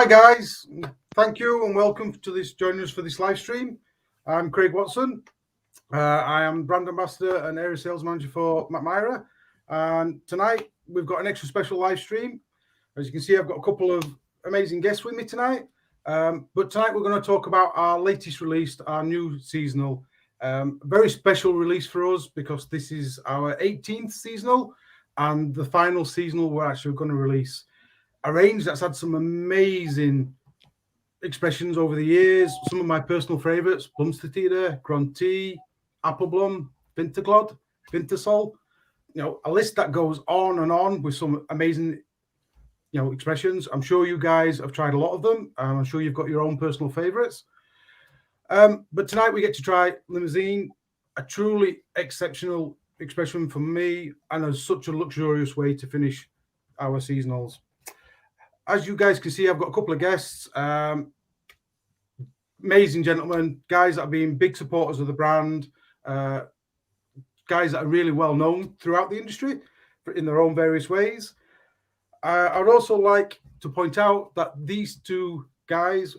Hi guys, thank you and welcome to this. Joining us for this live stream. I'm Craig Watson. I am brand ambassador and area sales manager for Mackmyra, and tonight we've got an extra special live stream. As you can see, I've got a couple of amazing guests with me tonight. But tonight we're going to talk about our latest release, our new seasonal. Very special release for us because this is our 18th seasonal and the final seasonal we're actually going to release. A range that's had some amazing expressions over the years. Some of my personal favourites: Blomstertida, Granty, Appleblom, Winterglad, Wintersol. You know, a list that goes on and on with some amazing, expressions. I'm sure you guys have tried a lot of them. I'm sure you've got your own personal favourites. But tonight we get to try Limousin, a truly exceptional expression for me, and such a luxurious way to finish our seasonals. As you guys can see, I've got a couple of guests, amazing gentlemen, guys that have been big supporters of the brand, guys that are really well known throughout the industry in their own various ways. I'd also like to point out that these two guys,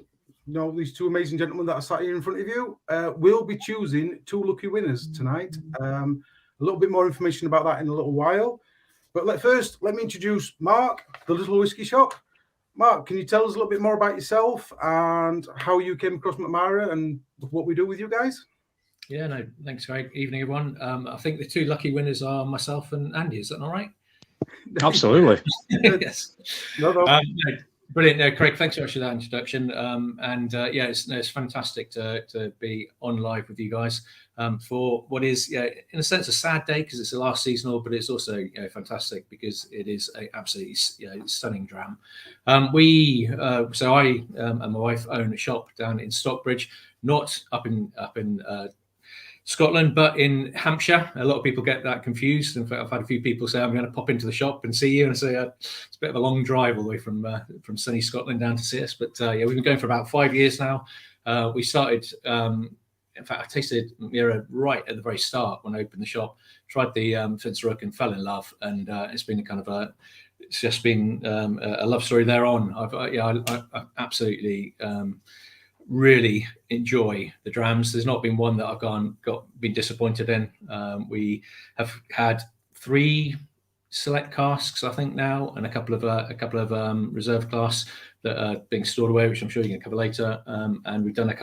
these two amazing gentlemen that are sat here in front of you, will be choosing two lucky winners tonight. A little bit more information about that in a little while. But let me introduce Mark, the Little Whiskey Shop. Mark, can you tell us a little bit more about yourself and how you came across Mackmyra and what we do with you guys? Yeah, no, thanks, Greg. Evening, everyone. I think the two lucky winners are myself and Andy. Is that all right? Absolutely. Yes. No. Brilliant. No, Craig, thanks so much for that introduction. It's fantastic to be on live with you guys for what is, in a sense, a sad day because it's the last seasonal, but it's also fantastic because it is a absolutely stunning dram. I and my wife own a shop down in Stockbridge, not up in Scotland, but in Hampshire. A lot of people get that confused. In fact, I've had a few people say, I'm going to pop into the shop and see you. And I say, it's a bit of a long drive all the way from sunny Scotland down to see us. But we've been going for about 5 years now. We started, in fact, I tasted Mackmyra right at the very start when I opened the shop, tried the Finsterrook and fell in love. And it's been it's just been a love story thereon. I absolutely really enjoy the drams. There's not been one that I've been disappointed in. We have had 3 select casks, I think now, and a couple of reserve class that are being stored away, which I'm sure you can cover later. And we've done a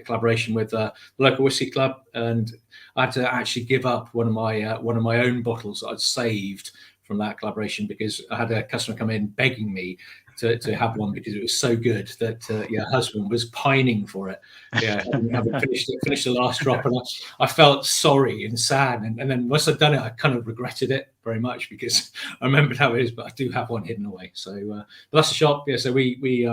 collaboration with the local whiskey club, and I had to actually give up one of my own bottles that I'd saved from that collaboration because I had a customer come in begging me to have one because it was so good that her husband was pining for it. Having finished the last drop, and I felt sorry and sad. And then once I'd done it, I kind of regretted it very much because I remembered how it is. But I do have one hidden away. So but that's the shop. Yeah. So we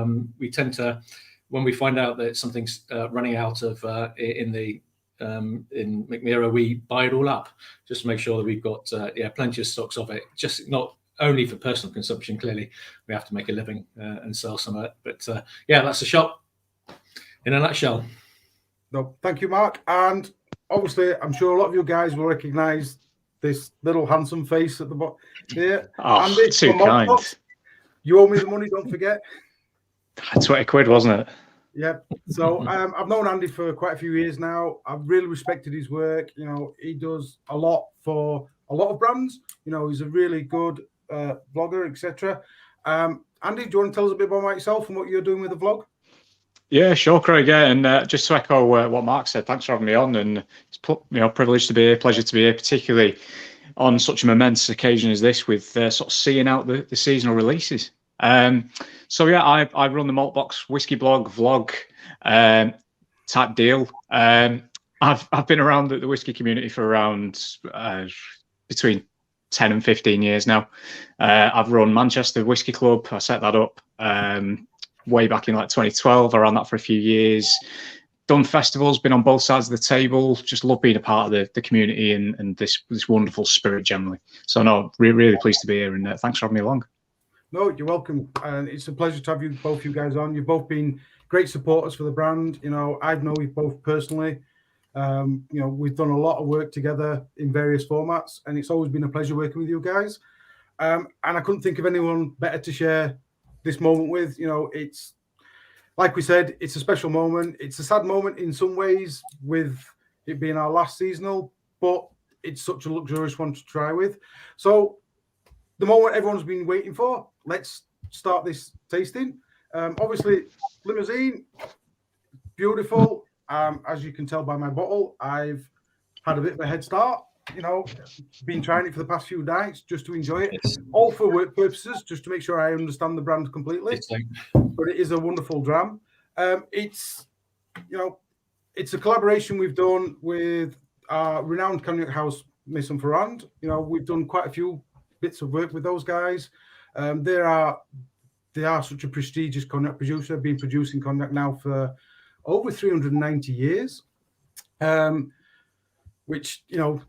tend to, when we find out that something's running out of in Mackmyra, we buy it all up just to make sure that we've got plenty of stocks of it. Just not only for personal consumption. Clearly, we have to make a living and sell some of it. But that's the shop in a nutshell. No, thank you, Mark. And obviously, I'm sure a lot of you guys will recognise this little handsome face at the bottom here. Oh, Andy, too kind. You owe me the money, don't forget. 20 quid, wasn't it? Yeah. So I've known Andy for quite a few years now. I've really respected his work. He does a lot for a lot of brands. He's a really good vlogger, etc. Andy, do you want to tell us a bit about yourself and what you're doing with the vlog? Yeah, sure, Craig. Yeah, and just to echo what Mark said, thanks for having me on, and it's privileged to be here, pleasure to be here, particularly on such a momentous occasion as this, with sort of seeing out the seasonal releases. I run the Maltbox whiskey blog vlog type deal. I've been around the whiskey community for around between 10 and 15 years now. I've run Manchester Whiskey Club. I set that up way back in 2012. I ran that for a few years. Done festivals, been on both sides of the table. Just love being a part of the community and this wonderful spirit generally. So no, really pleased to be here, and thanks for having me along. No, you're welcome. And it's a pleasure to have both you guys on. You've both been great supporters for the brand. I know you both personally. We've done a lot of work together in various formats, and it's always been a pleasure working with you guys. And I couldn't think of anyone better to share this moment with. It's like we said, it's a special moment. It's a sad moment in some ways with it being our last seasonal, but it's such a luxurious one to try with. So the moment everyone's been waiting for, let's start this tasting. Obviously, Limousin, beautiful. As you can tell by my bottle, I've had a bit of a head start. You know, been trying it for the past few nights just to enjoy it, all for work purposes, just to make sure I understand the brand completely. But it is a wonderful dram. It's, you know, it's a collaboration we've done with our renowned cognac house, Maison Ferrand. You know, we've done quite a few bits of work with those guys. They are such a prestigious cognac producer, been producing cognac now for over 390 years, which, you know,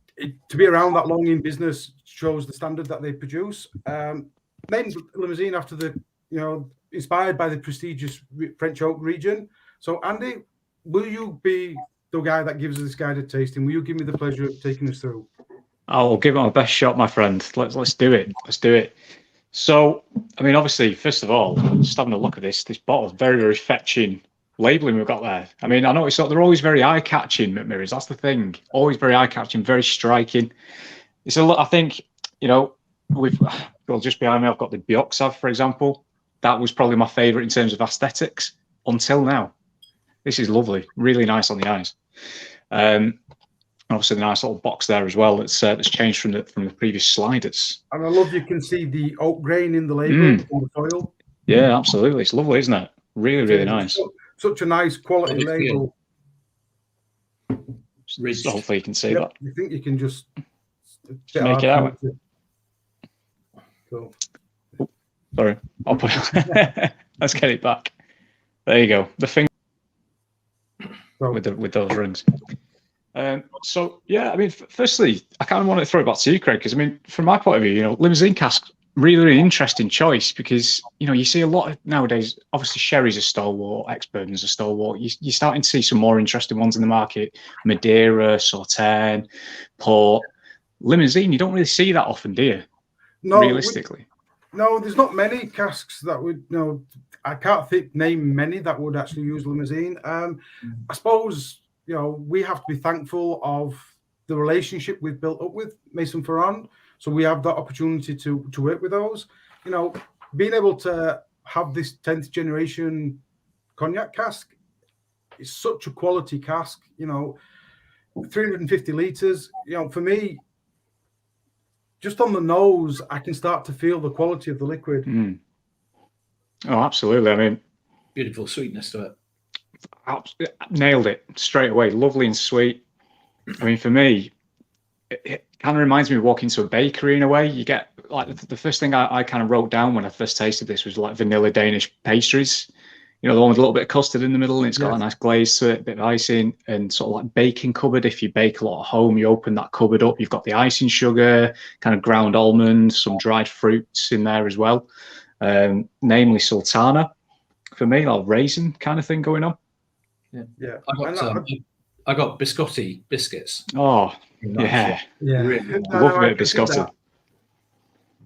to be around that long in business shows the standard that they produce. Named Limousin after the, you know, inspired by the prestigious French oak region. So, Andy, will you be the guy that gives us this guided tasting? Will you give me the pleasure of taking us through? I'll give it my best shot, my friend. Let's do it. Let's do it. So, I mean, obviously, first of all, just having a look at this bottle is very, very fetching labeling we've got there. I mean, I know they're always very eye-catching, MACKMYRAs. That's the thing. Always very eye-catching, very striking. It's a lot. I think, you know, just behind me, I've got the Bioxav, for example. That was probably my favorite in terms of aesthetics until now. This is lovely, really nice on the eyes. Obviously, the nice little box there as well. That's changed from the previous sliders. And I love you can see the oak grain in the label on the foil. Yeah, absolutely. It's lovely, isn't it? Really, really nice. Such a nice quality label. Hopefully you can see that. You think you can just make it out. Cool. Oh, sorry, I'll put it. Let's get it back. There you go. The finger with those rings. So yeah, I mean, firstly, I kind of want to throw it back to you, Craig, because I mean, from my point of view, you know, Limousin cask really, really interesting choice because, you know, you see a lot of nowadays, obviously sherry's a stalwart, ex-bourbon's a stalwart. You're starting to see some more interesting ones in the market. Madeira, Sauternes, Port. Limousin, you don't really see that often, do you? No, realistically. No, there's not many casks that would, you know, I can't name many that would actually use Limousin. I suppose, you know, we have to be thankful of the relationship we've built up with Maison Ferrand. So we have that opportunity to work with those. You know, being able to have this 10th generation cognac cask is such a quality cask, you know, 350 litres. You know, for me, just on the nose, I can start to feel the quality of the liquid. Oh, absolutely. I mean, beautiful sweetness to it. Nailed it straight away. Lovely and sweet. I mean, for me, it kind of reminds me of walking to a bakery in a way. You get like the first thing I kind of wrote down when I first tasted this was like vanilla Danish pastries. You know, the one with a little bit of custard in the middle, and it's got a nice glaze to it, a bit of icing, and sort of like baking cupboard. If you bake a lot at home, you open that cupboard up, you've got the icing sugar, kind of ground almonds, some dried fruits in there as well, namely sultana for me, like raisin kind of thing going on. Yeah. I got biscotti biscuits. Oh, yeah. Really love a bit of biscotti.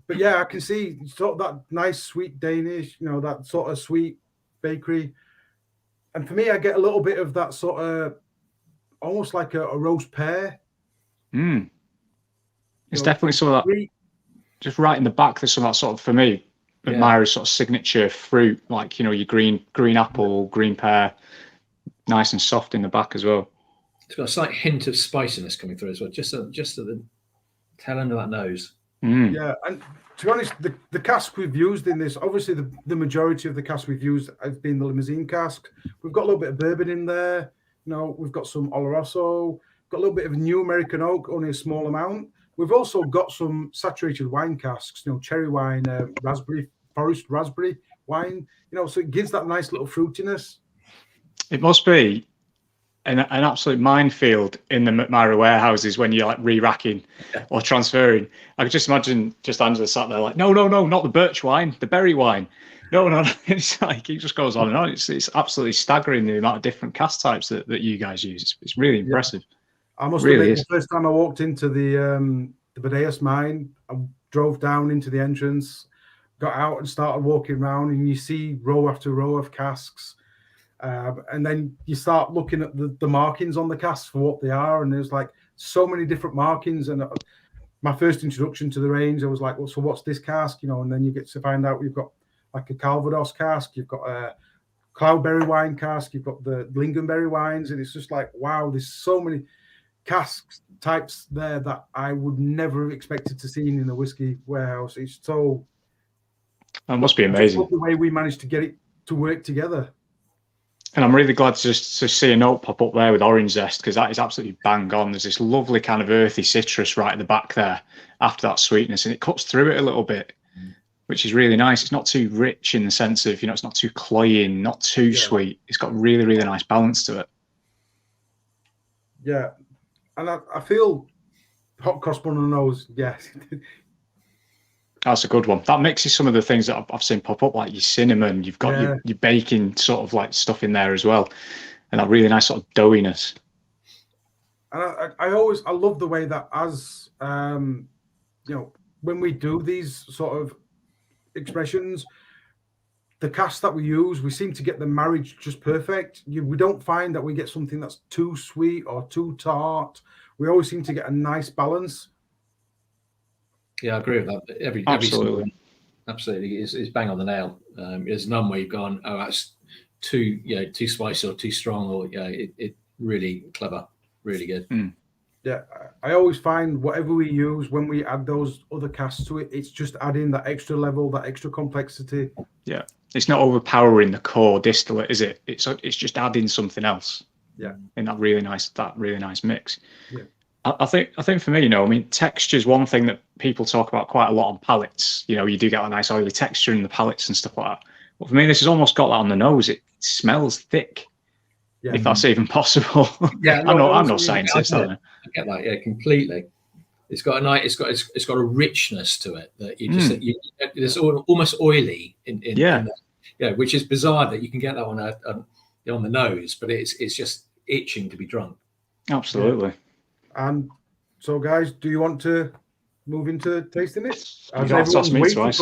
But yeah, I can see sort of that nice sweet Danish, you know, that sort of sweet bakery. And for me, I get a little bit of that sort of almost like a roast pear. It's definitely some of that. Just right in the back, there's some of that sort of, for me, MACKMYRA's sort of signature fruit, like, you know, your green apple, green pear, nice and soft in the back as well. It's got a slight hint of spiciness coming through as well, just at the tail end of that nose. Yeah, and to be honest, the cask we've used in this, obviously the majority of the cask we've used has been the Limousin cask. We've got a little bit of bourbon in there. You know, we've got some Oloroso, got a little bit of new American oak, only a small amount. We've also got some saturated wine casks, you know, cherry wine, forest raspberry wine, you know, so it gives that nice little fruitiness. It must be an absolute minefield in the MACKMYRA warehouses when you're like re-racking or transferring. I could just imagine just Angela sat there like, no, not the birch wine, the berry wine. No. It's like, it just goes on and on. It's absolutely staggering the amount of different cask types that you guys use. It's really impressive. I must admit, the first time I walked into the Badeas mine, I drove down into the entrance, got out and started walking around, and you see row after row of casks. And then you start looking at the markings on the casks for what they are, and there's like so many different markings. And my first introduction to the range, I was like, well, so what's this cask? You know, and then you get to find out we've got like a Calvados cask, you've got a cloudberry wine cask, you've got the lingonberry wines, and it's just like, wow, there's so many cask types there that I would never have expected to see in a whiskey warehouse. It's so, that must be amazing. The way we managed to get it to work together. And I'm really glad to see a note pop up there with orange zest, because that is absolutely bang on. There's this lovely kind of earthy citrus right at the back there after that sweetness, and it cuts through it a little bit, which is really nice. It's not too rich in the sense of, you know, it's not too cloying, not too sweet. It's got really, really nice balance to it. Yeah. And I feel hot cross bun on the nose, yes. That's a good one. That mixes some of the things that I've seen pop up, like your cinnamon. You've got your baking sort of like stuff in there as well, and that really nice sort of doughiness. And I love the way that as you know, when we do these sort of expressions, the casks that we use, we seem to get the marriage just perfect. We don't find that we get something that's too sweet or too tart. We always seem to get a nice balance. Yeah, I agree with that. Every absolutely is bang on the nail. There's none where you've gone, oh, that's too spicy or too strong, or it really clever, really good. Yeah, I always find whatever we use, when we add those other casks to it, it's just adding that extra level, that extra complexity. Yeah, it's not overpowering the core distillate, is it? It's just adding something else. Yeah, in that really nice mix. Yeah, I think for me, you know, I mean, texture is one thing that people talk about quite a lot on palates. You know, you do get a nice oily texture in the palates and stuff like that. But for me, this has almost got that on the nose. It smells thick. Yeah. If that's even possible. Yeah, I'm no scientist. I get that. Yeah, completely. It's got a richness to it that you just it's almost oily in which is bizarre that you can get that on the nose, but it's just itching to be drunk. Absolutely. Yeah. And so, guys, do you want to move into tasting it? That's me twice.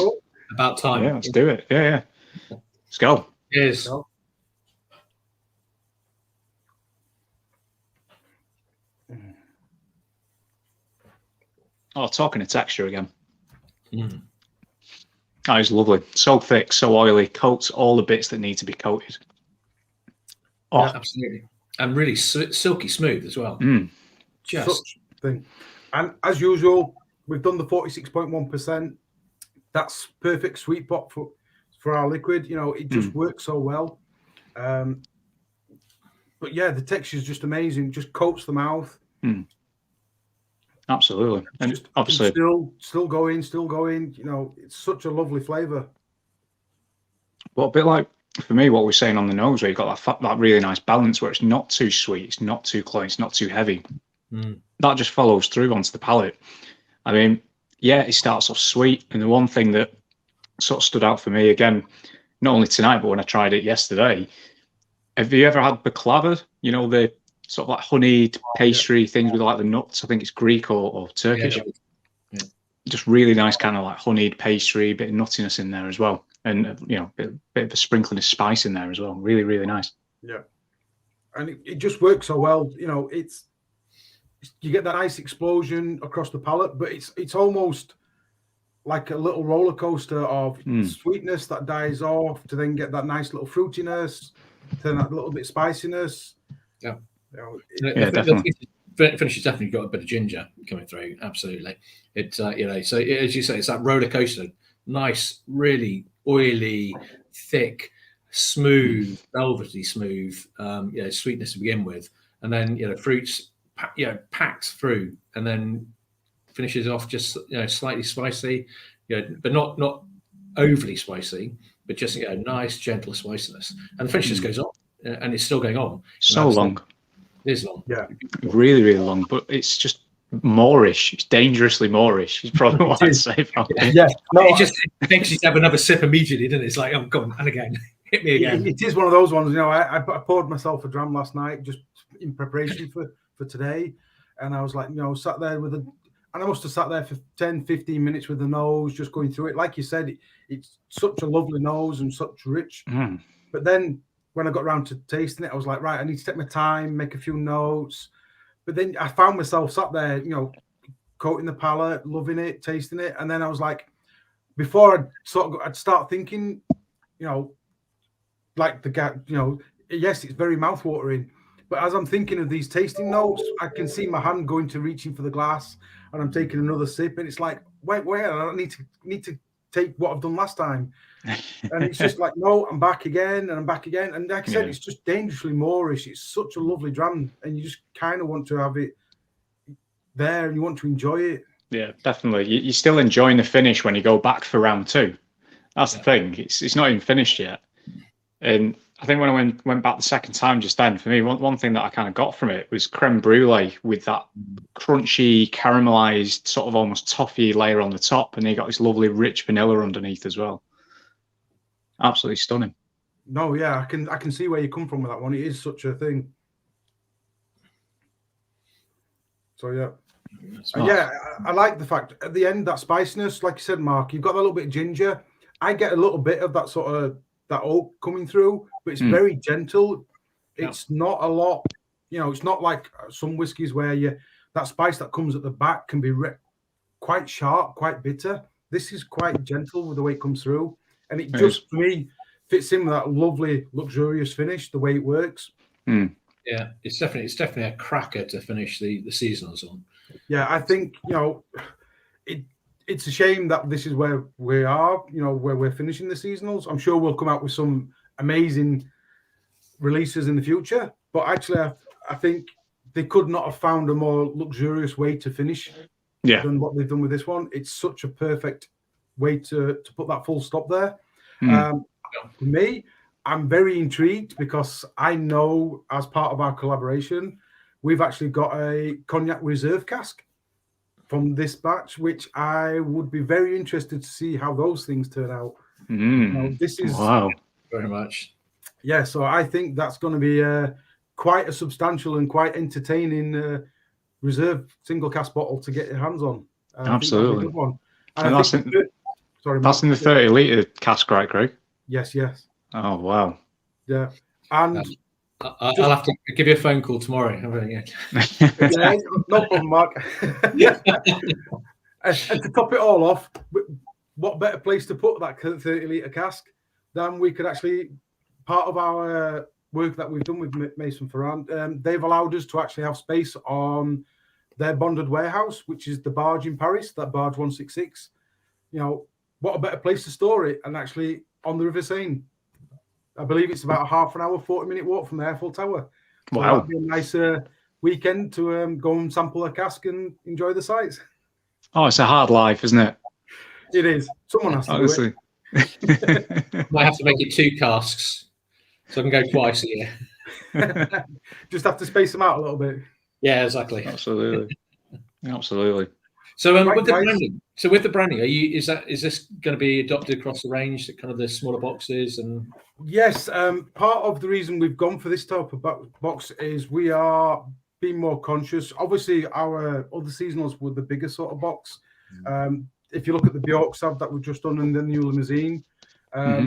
About time. Yeah, let's do it. Yeah. Let's go. Cheers. Oh, talking of texture again. That is lovely. So thick, so oily, coats all the bits that need to be coated. Oh, yeah, absolutely. And really silky smooth as well. Just such thing. And as usual, we've done the 46.1%. That's perfect sweet spot for our liquid. You know, it just works so well. But yeah, the texture is just amazing. Just coats the mouth. Absolutely. And just obviously still going. You know, it's such a lovely flavor. Well, a bit like for me, what we're saying on the nose, where you've got that really nice balance where it's not too sweet, it's not too cloying, it's not too heavy. That just follows through onto the palate. I mean, yeah, it starts off sweet. And the one thing that sort of stood out for me, again, not only tonight, but when I tried it yesterday, have you ever had baklava? You know, the sort of like honeyed pastry things with like the nuts. I think it's Greek or Turkish. Yeah. Just really nice kind of like honeyed pastry, bit of nuttiness in there as well. And, you know, bit of a sprinkling of spice in there as well. Really, really nice. Yeah. And it just works so well. You know, you get that nice explosion across the palate, but it's almost like a little roller coaster of sweetness that dies off to then get that nice little fruitiness, then that little bit of spiciness. Yeah. You know, definitely. Finish has definitely got a bit of ginger coming through. Absolutely. It's you know, so as you say, it's that roller coaster. Nice, really oily, thick, smooth, velvety smooth. You know, sweetness to begin with, and then fruits, packed through, and then finishes off just slightly spicy, but not overly spicy, but just nice gentle spiciness, and the finish just goes on, and it's still going on. So long. It is long. Yeah. Really, really long, but it's just Moorish. It's dangerously Moorish. It's probably what I'd say about it. Yeah. No, it just makes you have another sip immediately, doesn't it? It's like, oh, go on, and again. Hit me again. It is one of those ones, I poured myself a dram last night just in preparation for today. And I was like, sat there and I must have sat there for 10, 15 minutes with the nose, just going through it. Like you said, it's such a lovely nose and such rich. But then when I got around to tasting it, I was like, right, I need to take my time, make a few notes. But then I found myself sat there, you know, coating the palate, loving it, tasting it. And then I was like, before I'd start thinking, you know, like you know, yes, it's very mouthwatering. But as I'm thinking of these tasting notes, I can see my hand going to reaching for the glass, and I'm taking another sip, and it's like, wait, I don't need to take what I've done last time. And it's just like, no, I'm back again, and I'm back again. And like I said, it's just dangerously Moorish. It's such a lovely dram, and you just kind of want to have it there, and you want to enjoy it. Yeah, definitely. You're still enjoying the finish when you go back for round 2. That's the thing. It's not even finished yet. And I think when I went back the second time just then, for me, one thing that I kind of got from it was creme brulee with that crunchy, caramelized, sort of almost toffee layer on the top. And you got this lovely, rich vanilla underneath as well. Absolutely stunning. No, yeah, I can see where you come from with that one. It is such a thing. So, yeah. Yeah, I like the fact at the end, that spiciness, like you said, Mark, you've got a little bit of ginger. I get a little bit of that sort of that oak coming through, but it's very gentle. It's not a lot, you know, it's not like some whiskies where that spice that comes at the back can be quite sharp, quite bitter. This is quite gentle with the way it comes through. And it just, for me, fits in with that lovely, luxurious finish, the way it works. Yeah, it's definitely a cracker to finish the seasonals on. Yeah, I think, you know, it's a shame that this is where we are, you know, where we're finishing the seasonals. I'm sure we'll come out with some amazing releases in the future, but actually I think they could not have found a more luxurious way to finish than what they've done with this one. It's such a perfect way to put that full stop there. For me, I'm very intrigued because I know as part of our collaboration, we've actually got a Cognac reserve cask from this batch, which I would be very interested to see how those things turn out. You know, this is very much. Yeah, so I think that's going to be quite a substantial and quite entertaining reserve single cask bottle to get your hands on. Absolutely. Good one. And that's in the 30-litre cask, right, Craig? Yes. Oh, wow. Yeah. And I'll have to give you a phone call tomorrow. Yeah, no problem, Mark. And to top it all off, what better place to put that 30-litre cask than we could actually, part of our work that we've done with Mason Ferrand, they've allowed us to actually have space on their bonded warehouse, which is the barge in Paris, that barge 166. You know, what a better place to store it, and actually on the River Seine. I believe it's about a half an hour, 40-minute walk from the Eiffel Tower. So wow. That'd be a nice weekend to go and sample a cask and enjoy the sights. Oh, it's a hard life, isn't it? It is. Someone has to do it. Might have to make it 2 casks, so I can go twice a year. Just have to space them out a little bit. Yeah, exactly. Absolutely. So with the branding, is this going to be adopted across the range, kind of the smaller boxes? And yes, part of the reason we've gone for this type of box is we are being more conscious. Obviously, our other seasonals were the bigger sort of box. If you look at the Bjork Sav that we've just done in the new Limousin,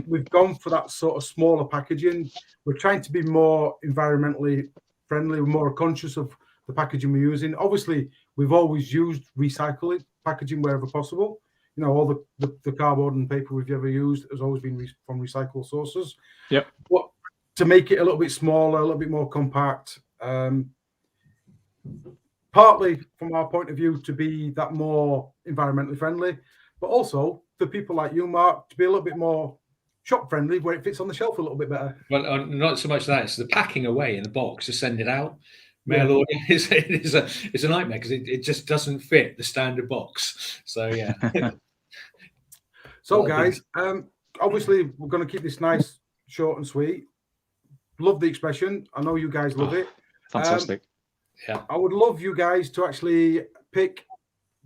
we've gone for that sort of smaller packaging. We're trying to be more environmentally friendly. We're more conscious of the packaging we're using. Obviously, we've always used recycled packaging wherever possible. You know, all the cardboard and paper we've ever used has always been from recycled sources. Yep. But to make it a little bit smaller, a little bit more compact, partly from our point of view to be that more environmentally friendly, but also for people like you, Mark, to be a little bit more shop friendly, where it fits on the shelf a little bit better. Well, not so much that; it's the packing away in the box to send it out. Mail order is a nightmare because it just doesn't fit the standard box. So yeah. So guys, obviously we're going to keep this nice, short and sweet. Love the expression. I know you guys love it. Fantastic. Yeah. I would love you guys to actually pick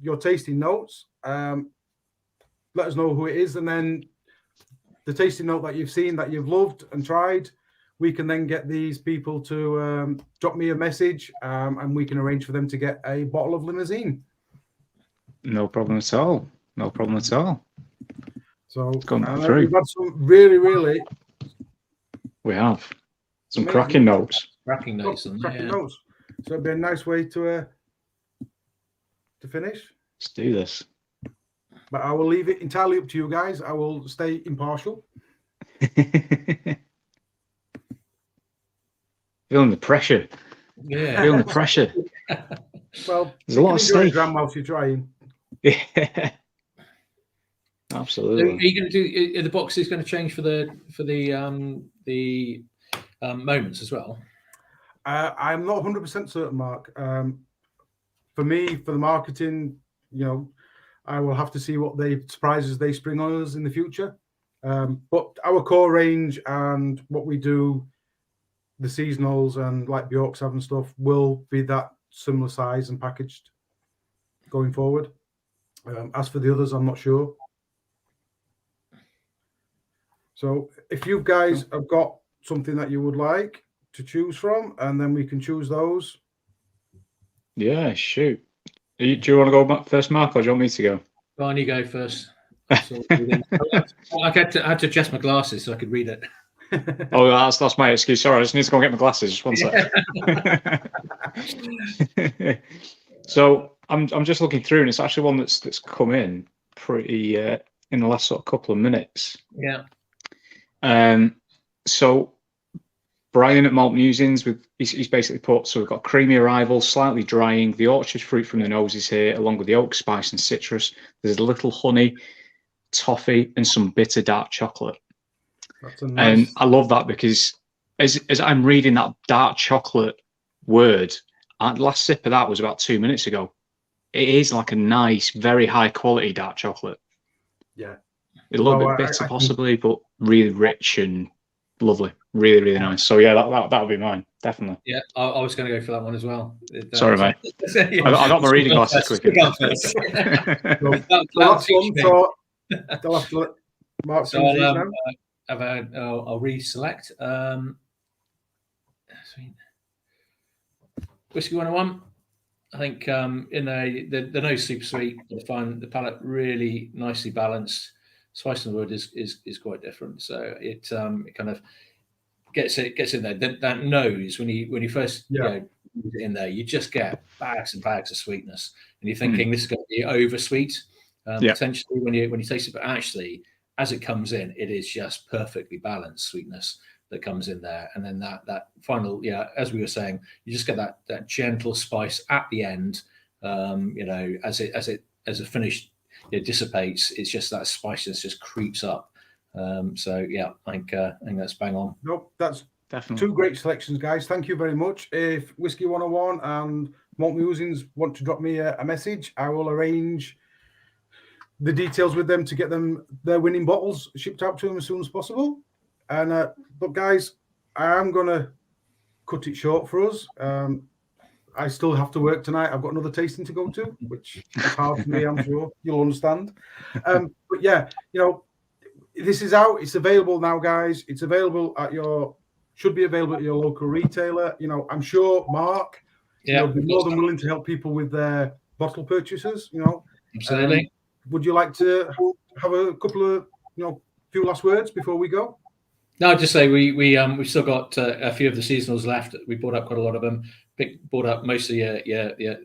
your tasting notes. Let us know who it is, and then the tasting note that you've seen, that you've loved and tried, we can then get these people to drop me a message, and we can arrange for them to get a bottle of Limousin. No problem at all. No problem at all. So we've had some really, we have. Some cracking notes. Cracking notes. Cracking notes. So it'd be a nice way to finish. Let's do this. But I will leave it entirely up to you guys. I will stay impartial. Feeling the pressure. Yeah. Feeling the pressure. Well, there's a lot of stake. Whilst you're trying. Yeah. Absolutely. Are you going to do? Are the boxes going to change for the moments as well? I'm not 100% certain, Mark. For me, for the marketing, you know, I will have to see what surprises they spring on us in the future. But our core range and what we do, the seasonals and like Bjork's and stuff, will be that similar size and packaged going forward. As for the others, I'm not sure. So if you guys have got something that you would like to choose from, and then we can choose those. Yeah, shoot. Do you want to go first, Mark, or do you want me to go? Go on, you go first. I had to adjust my glasses so I could read it. Oh, that's my excuse. Sorry, I just need to go and get my glasses. Just one sec. So I'm just looking through, and it's actually one that's come in pretty in the last sort of couple of minutes. Yeah. So Brian at Malt Musings, he's basically put, so we've got creamy arrival, slightly drying, the orchard fruit from the nose is here, along with the oak spice and citrus. There's a little honey, toffee, and some bitter dark chocolate. That's a nice... And I love that because as I'm reading that dark chocolate word, the last sip of that was about 2 minutes ago. It is like a nice, very high quality dark chocolate. Yeah. A little bit bitter possibly, but really rich and lovely. Really, really nice. So yeah, that'll be mine, definitely. Yeah, I was going to go for that one as well. Sorry, mate. I got my reading glasses quicker. They'll have to let Mark so I'll reselect. Whiskey 101. I think in the nose super sweet. I find the palate really nicely balanced. Spice and wood is quite different. So it kind of gets in there. That nose when you first use it in there, you just get bags and bags of sweetness, and you're thinking this is going to be over sweet potentially when you taste it, but actually as it comes in, it is just perfectly balanced sweetness that comes in there, and then that final as we were saying, you just get that gentle spice at the end. As it finished, it dissipates. It's just that spiciness just creeps up. So yeah, I think that's bang on. Nope, that's definitely 2 great selections, guys. Thank you very much. If Whiskey 101 and Malt Musings want to drop me a message, I will arrange the details with them to get them their winning bottles shipped out to them as soon as possible. And but guys, I am gonna cut it short for us. I still have to work tonight. I've got another tasting to go to, which is hard for me. I'm sure you'll understand. But yeah, this is out. It's available now, guys. It's available should be available at your local retailer. I'm sure Mark will be more than willing to help people with their bottle purchases. Absolutely. Would you like to have a couple of few last words before we go? No, I'd just say we've still got a few of the seasonals left. We bought up quite a lot of them. Bought up most of your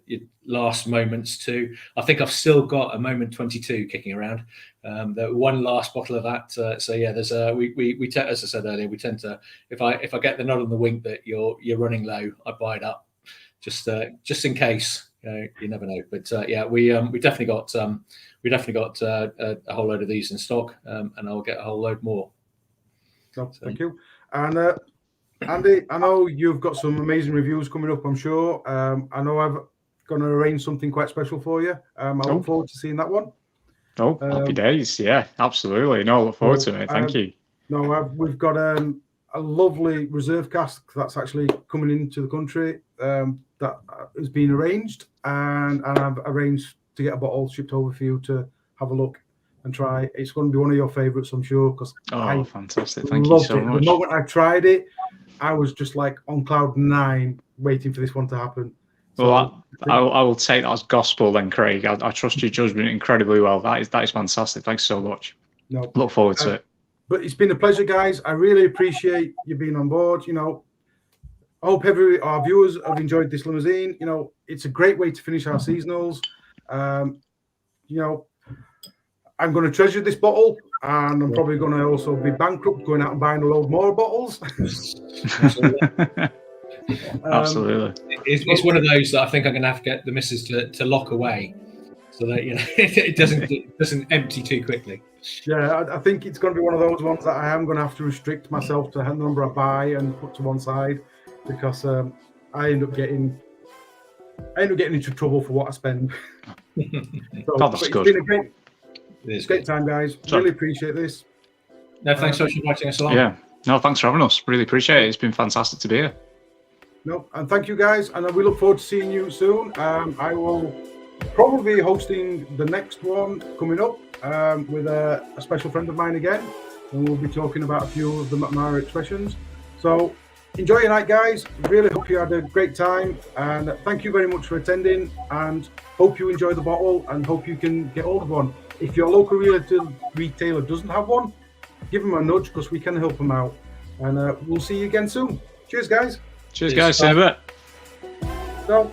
last moments too. I think I've still got a moment 22 kicking around. The one last bottle of that. So yeah, there's we as I said earlier, we tend to if I get the nod on the wink that you're running low, I buy it up just in case. You never know. But yeah, we definitely got a whole load of these in stock, and I'll get a whole load more. Thank you. And Andy, I know you've got some amazing reviews coming up, I'm sure. I know I've going to arrange something quite special for you. I look forward to seeing that one. Oh, happy days. Yeah, absolutely. No, I look forward to it. Thank you. No, we've got a lovely reserve cask that's actually coming into the country that has been arranged, and I've arranged to get a bottle shipped over for you to have a look and try. It's going to be one of your favourites, I'm sure, because fantastic. Thank you so much. The moment I tried it, I was just like on cloud 9 waiting for this one to happen. So, well, I will take that as gospel then, Craig. I trust your judgment incredibly well. That is fantastic. Thanks so much. No, look forward to it. But it's been a pleasure, guys. I really appreciate you being on board. I hope our viewers have enjoyed this limousine. You know, it's a great way to finish our seasonals. You know, I'm going to treasure this bottle, and I'm probably going to also be bankrupt going out and buying a load more bottles. Absolutely. It's one of those that I think I'm going to have to get the missus to lock away, so that it doesn't empty too quickly. Yeah, I think it's going to be one of those ones that I am going to have to restrict myself to the number I buy and put to one side, because I end up getting into trouble for what I spend. That's good. It's been a great time, guys. Really appreciate this. No, thanks so much for inviting us along. Yeah, no, thanks for having us. Really appreciate it. It's been fantastic to be here. No, and thank you, guys, and we look forward to seeing you soon. I will probably be hosting the next one coming up with a special friend of mine again, and we'll be talking about a few of the MACKMYRA expressions. So enjoy your night, guys. Really hope you had a great time, and thank you very much for attending, and hope you enjoy the bottle, and hope you can get hold of one. If your local retailer doesn't have one, give them a nudge, because we can help them out. And we'll see you again soon. Cheers, guys. Cheers, guys. See you in a bit. So.